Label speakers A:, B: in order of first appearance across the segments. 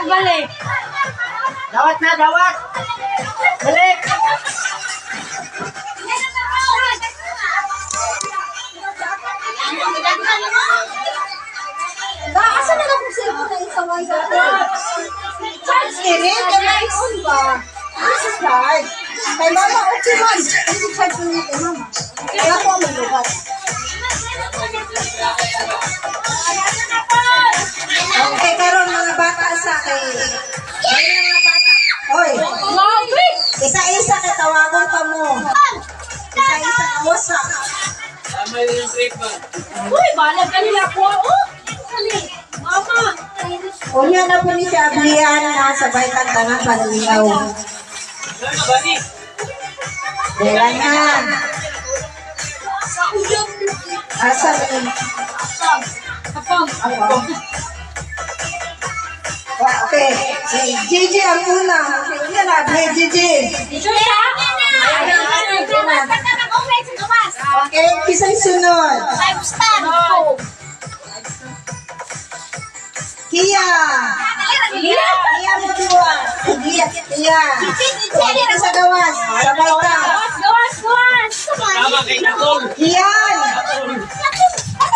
A: Balik.
B: Dawat na, dawat. Balik.
C: Asa na lang kung cellphone na isaway sa charge kini, kaya on ba? This is charge. Kay mama, okay man. Hindi charge mo nito, mama. Kaya ko ang lugat. Okay, karon mga bata sa akin. Ayun mga bata. Oy. Isa-isa ka tawagon pa mo. Isa-isa ka wasak.
A: Uy, balag ka nila po. Mama.
C: Unya na po ni siya ablihan na sabay tantangan panaligaw. Dela na. Asa ni?
A: Kapag.
C: Okay. Si Gigi ang una. Unya na, Gigi. Okay, kisang sunod. Kia. Kia mo dua. Kia. Kia sa gawas. Sabay ka. Kian.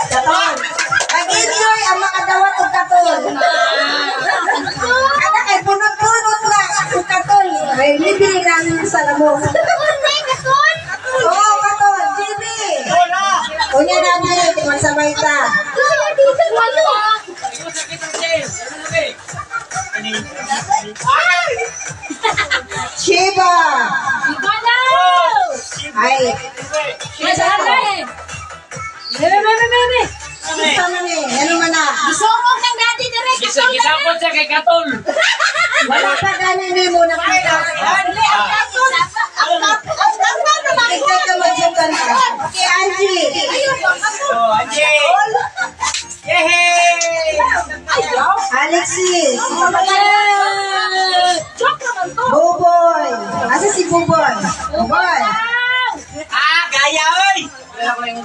C: Katon. Pag-enjoy ang makadawat o katon. Anak ay punot-punot na. O katon. Ay, libre namin sa lamok. Oo, katon. Libre. Unya namin. Magsabay ka. Shiba. Ay. Sama ni. Ano man na?
B: Gisapot siya kay Katol.
C: Wala pa ganin ni mo na kita. Ikaw ka magsukan ka. Okay, Angie.
B: Angie. Yehey!
C: Alexis. Buboy. Asa si Buboy? Buboy.
B: Gaya oy!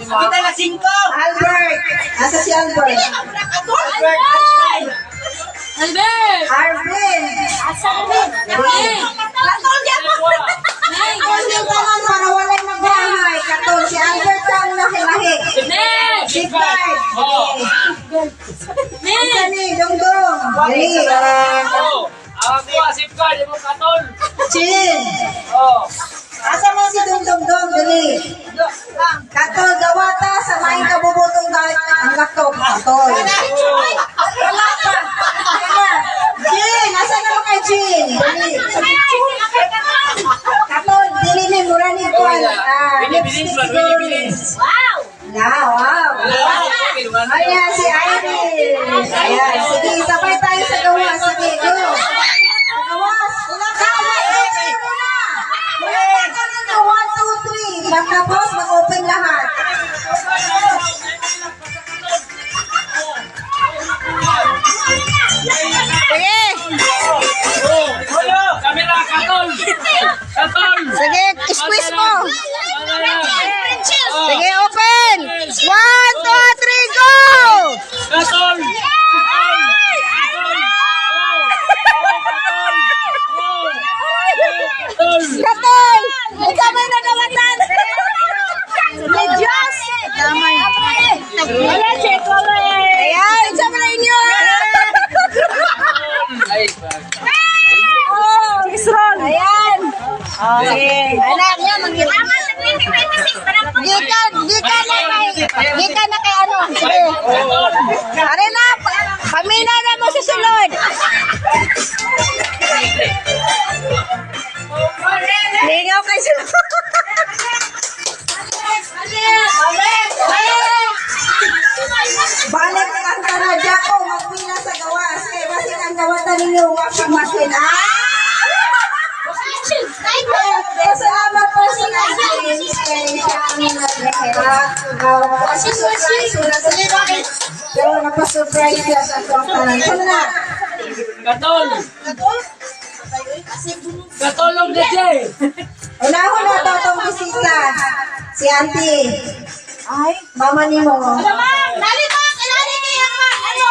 B: Kita na 5.
C: Albert. Asa si Albert?
A: Albert!
C: Arvin. Ako yung tanan para walay magbahay. Katol si Albert ang lahi-lahi. Si Bart. Isa ni Dongdong. Dali.
B: Ako safeguard mo Katol.
C: Chin. Asa mo si Dongdong? Dali. Katol gawata sa maing kabubutong dahil ang laptop. Katol. Wala pa. Chin. Asa na mo kay Chin? Dali. Katol. Dili ni mura ni Kuan.
B: Bilibilis.
C: Wow. Ayan, si Iris. Ayan, sige, sabay tayo sa gawas. Sige, go. Sa gawas. Una ka. Una ka na. 1, 2, 3. Pagkapos, mag-open lahat. Sige.
B: Kamera Katol. Katol.
C: Sige, squeeze mo. Sige, open. 1, 2, 3, go!
B: Katol.
C: Katol! Ikaw may nagawatan! Medyos! Damay. Ayan, check ko ayan, isa mo na inyo! Oh, Kisron! Ayan! Okay. Anak, yan, gikan na kay ano. Sige. Are na, pamina na mo sa sulod. Lingaw kay sulod. Balik ang taradya ko, magpila sa gawas. Kaya basin ang gawatan ninyo, washing machine. Salamat po sa James. Kaya siya kami nag-reherat. Pero napasurprise siya sa atong tanan. Saan na?
B: Katol. Katulog na siya eh.
C: Unahon na daw itong bisita. Si Auntie. Ay, mama ni mo.
A: Dali ba? Kailangan niya yung ano?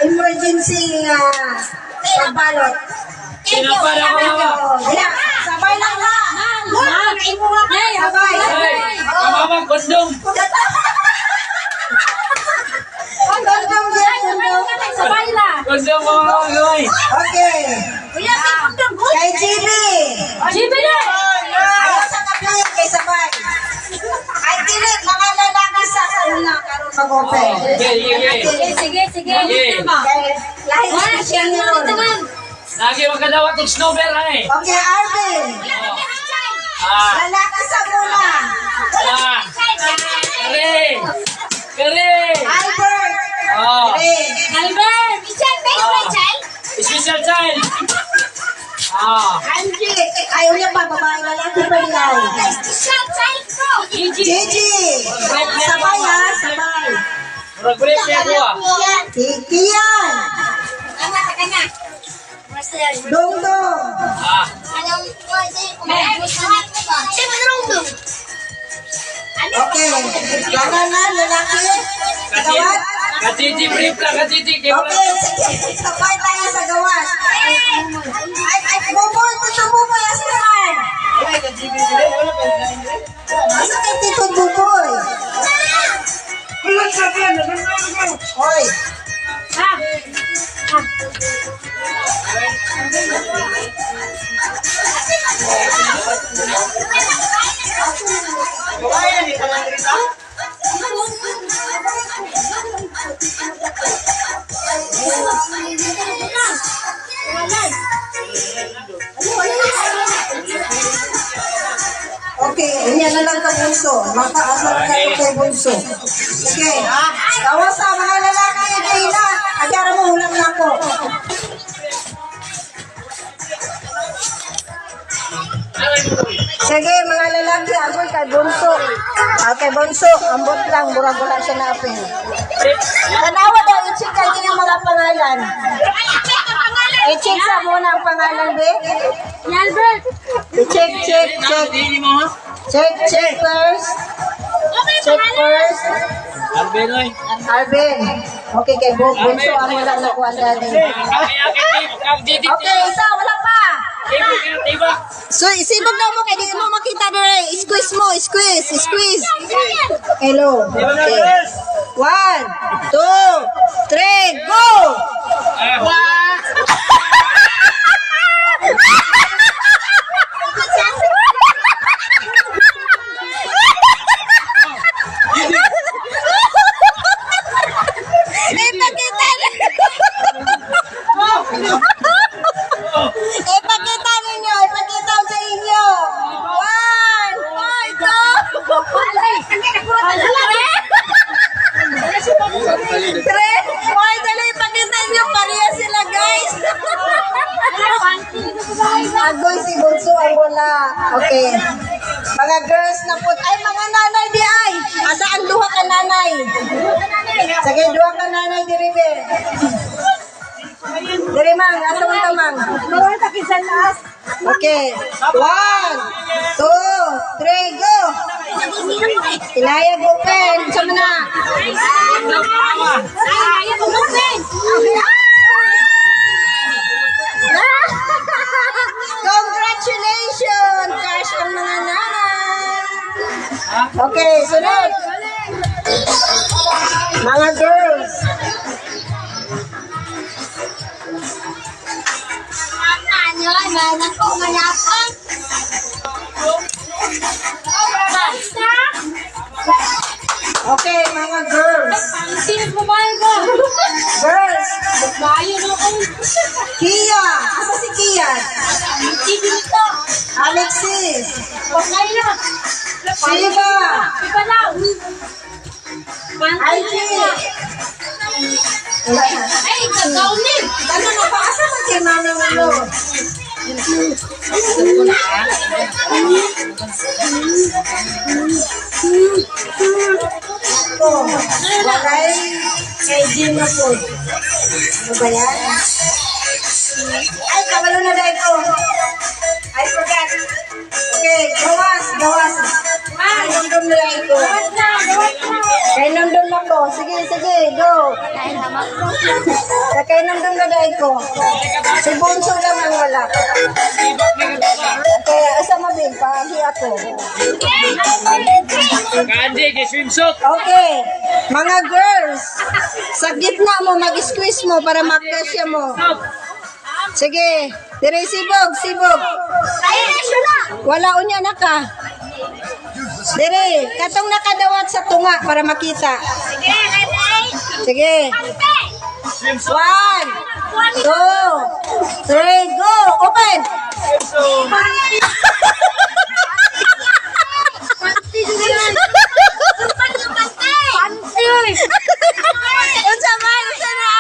C: emergency pagbalot.
B: Sinapan ako mama.
C: Kaya, sabay lang ha. Sabay.
B: Hey, mama, kondom.
C: Kondom yan, kondom.
A: Sabay na.
B: Kondom mga gawin.
C: Okay.
A: Kuya, may kondom.
C: Kay Jimmy.
A: Jimmy na.
C: Ayaw sa kapit kay sabay. Ay, dilit, mga lalaki sa una karon mag-open.
B: Sige.
A: Sige.
C: Kay lahi special yun.
B: Lagi magkadawat ng snowbell eh.
C: Okay, Arvin.
B: Ah,
C: Lalaki sa muna.
B: ah. Kare. Kare.
C: Albert.
B: Oh.
A: Albert.
B: Special child. Ah.
C: Angie. Ayaw niya pa, babae lalaki pa niya. Gigi. Sabay ha, sabay.
B: Murag-break niya ko ah.
C: Kikian. Dongdong.
B: Ah.
C: Okay. Jangan na, lalaki. Gawat.
B: Katiti brief lang, katiti.
C: Okay, sige. Sabay tayo sa gawas. Ay, buboy. Gusto mo ba yung sinahan? Masa kay Tito Buboy? Hoy. Okay, ganyan na lang kang bunso. Makaasal ka kay bunso. Sige, gawas sa mga lalaki. Kaya agyara mo, hulang na ako. Sige, mga lalaki, aboy kay bunso. Okay, bunso, ambot lang, murag-wala siya na apin. Tanawa daw, i-check ka din ang mga pangalan. I-check sa muna ang pangalan, be.
A: Albert.
C: I-check. Check first. Check first.
B: Arbenoy.
C: Arvin. Okay, kay bunso, ang wala na kuha dali. Okay, isa, wala pa. So, isibog daw mo, kaya di mo makita doon. Squeeze mo, squeeze. Hello. Okay. 1, 2, 3, go! Ipakita ninyo, ipakita sa inyo. 1, 2, 3. Why, dali, ipakita ninyo. Pareha sila, guys. Agoy si Bunso ang wala. Okay. Mga girls na po. Ay, mga nanay di ay. Asa ang duha ka nanay? Sige, duha ka nanay di ribe. Diri mang, asa mo tamang? Okay. 1, 2, 3, go! Inayag open. Sama na. Congratulations! Cash ang mga nanay. Okay, sunod. Mga girls. Okay, mga girls. Girls. Kia. Asa si Kia? Alexis. Shiva. IG. Wala na. Ano na pa? Asa man kay mami mo? Oh, walay kay Jim na po. Ano ba yan? Ay, kabalo na dahil ko. I forgot. Okay, gawas. Ay, yung dum na dahil ko. Kainom doon ako. Sige, sige, go. Kainom doon na dahil ko. Si Bunso lang ang wala. Kaya asa mabig, pagi ako.
B: Kandi, kay swimsuit.
C: Okay, mga girls, sa gitna mo, mag-squeeze mo para makasya mo. Sige, dire sibog, sibog. Wala unya na ka. Dire, katong nakadawat sa tunga para makita. Sige. 1, 2, 3, go! Open! Unsa man, unsa na?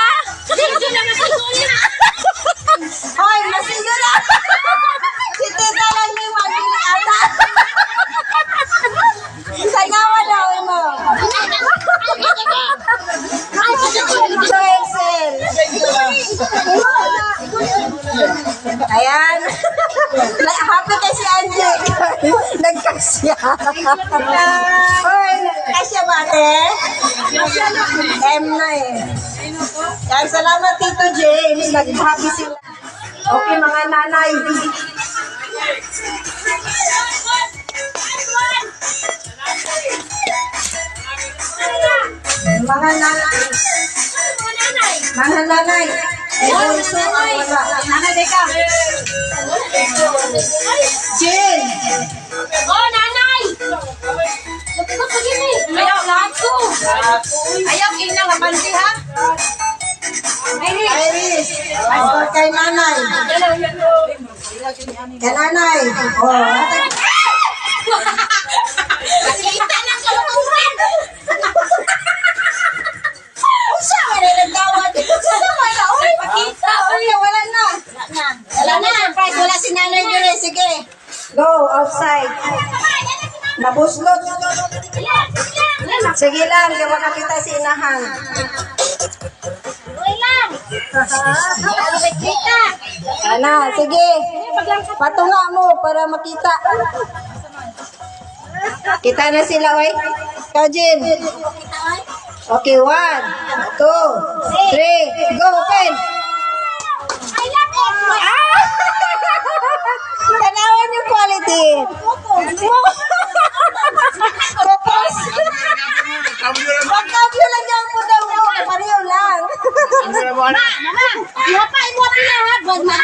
C: Hoy, masigo na! Si Tita lang may magili ata. Sangawa daw mo. So, Excel. Ayan. Happy kay si Angie. Nagkasya. Hoy, kasya ba, ate? M na eh. Yan, salamat Tito James. Nag-happy sila. Okay, mga nanay. Mga nanay. Mga nanay. Bunso ang wala. Nanay, deka. Jill.
A: Oh, nanay! Lapit ko gini. Ayaw, lahat ko. Ayaw, ina nga panty, ha?
C: Iris. Oh, kay nanay. Kay nanay. Oh.
A: Nakita na sa luturan.
C: Siya, wala nagdawat. Sana wala. Uy, pakita. Uy, wala na. Wala na. Surprise. Wala si nanay dire. Sige. Go, outside. Nabuslot. Sige lang, di ba nakita si inahan? Ana, sige. Patunga mo para makita. Kita na sila, oy. Kajin. Okay, 1, 2, 3, go, open. Tanawan yung quality. Kopos. Pagkabyo lang yung pudaw mo. Pareho lang.
A: Mama, iwapain mo pila, ha? Buwan na.